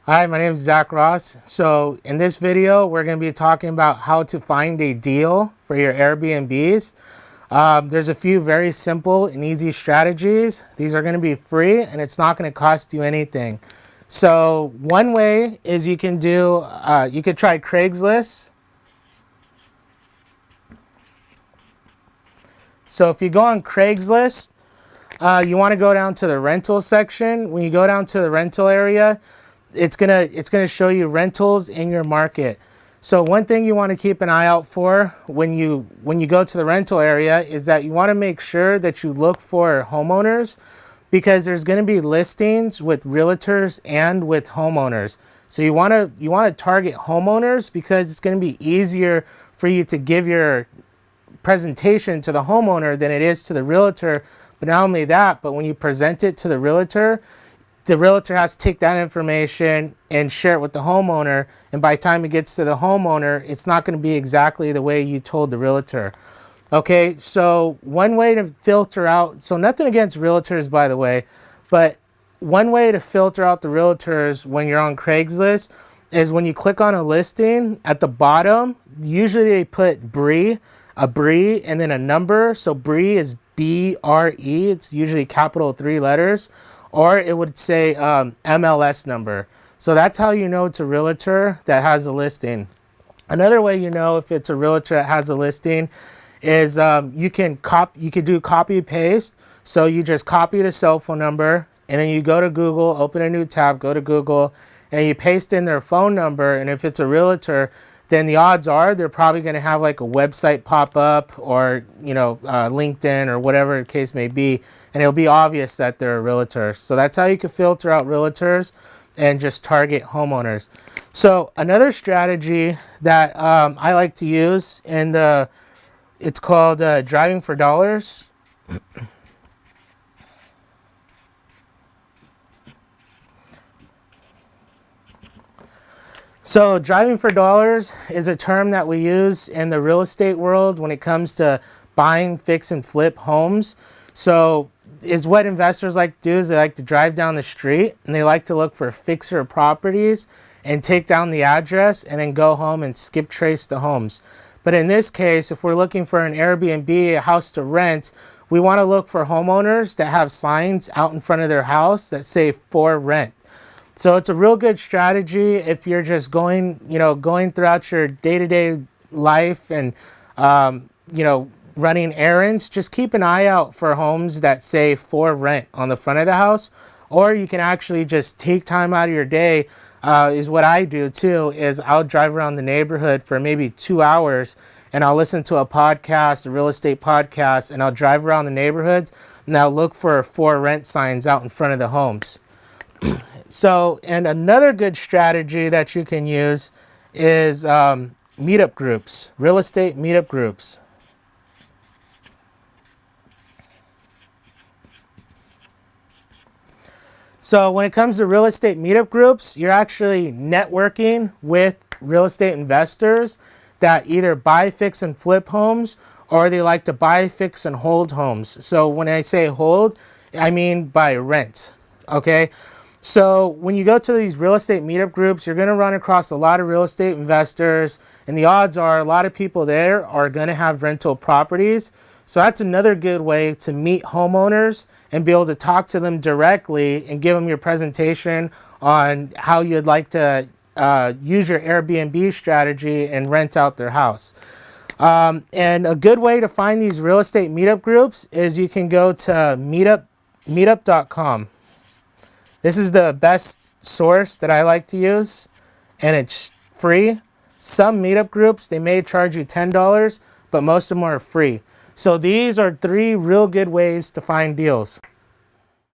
Hi, my name is Zach Ross. So in this video, we're going to be talking about how to find a deal for your Airbnbs. There's a few very simple and easy strategies. These are going to be free and it's not going to cost you anything. So one way is you could try Craigslist. So if you go on Craigslist, you want to go down to the rental section. When you go down to the rental area, it's gonna show you rentals in your market. So one thing you want to keep an eye out for when you go to the rental area is that you want to make sure that you look for homeowners, because there's going to be listings with realtors and with homeowners. So you want to target homeowners because it's going to be easier for you to give your presentation to the homeowner than it is to the realtor. But not only that, but when you present it to the realtor has to take that information and share it with the homeowner. And by the time it gets to the homeowner, it's not going to be exactly the way you told the realtor. Okay, so one way to filter out, so nothing against realtors, by the way, but one way to filter out the realtors when you're on Craigslist is when you click on a listing at the bottom, usually they put a BRE and then a number. So BRE is B-R-E, it's usually capital 3 letters. Or it would say MLS number. So that's how you know it's a realtor that has a listing. Another way you know if it's a realtor that has a listing is you could do copy paste. So you just copy the cell phone number and then you go to Google, open a new tab, go to Google, and you paste in their phone number. And if it's a realtor, then the odds are they're probably going to have like a website pop up, or LinkedIn or whatever the case may be, and it'll be obvious that they're a realtor. So that's how you can filter out realtors and just target homeowners. So another strategy that I like to use, it's called Driving for Dollars. So driving for dollars is a term that we use in the real estate world when it comes to buying, fix, and flip homes. So is what investors like to do is they like to drive down the street and they like to look for fixer properties and take down the address and then go home and skip trace the homes. But in this case, if we're looking for an Airbnb, a house to rent, we want to look for homeowners that have signs out in front of their house that say for rent. So it's a real good strategy if you're just going throughout your day-to-day life and, running errands. Just keep an eye out for homes that say for rent on the front of the house. Or you can actually just take time out of your day, is what I do too, is I'll drive around the neighborhood for maybe 2 hours and I'll listen to a podcast, a real estate podcast, and I'll drive around the neighborhoods and I'll look for rent signs out in front of the homes. So, and another good strategy that you can use is meetup groups, real estate meetup groups. So when it comes to real estate meetup groups, you're actually networking with real estate investors that either buy, fix, and flip homes, or they like to buy, fix, and hold homes. So when I say hold, I mean by rent, okay? So when you go to these real estate meetup groups, you're going to run across a lot of real estate investors, and the odds are a lot of people there are going to have rental properties. So that's another good way to meet homeowners and be able to talk to them directly and give them your presentation on how you'd like to use your Airbnb strategy and rent out their house. And a good way to find these real estate meetup groups is you can go to meetup.com. This is the best source that I like to use, and it's free. Some meetup groups, they may charge you $10, but most of them are free. So these are 3 real good ways to find deals.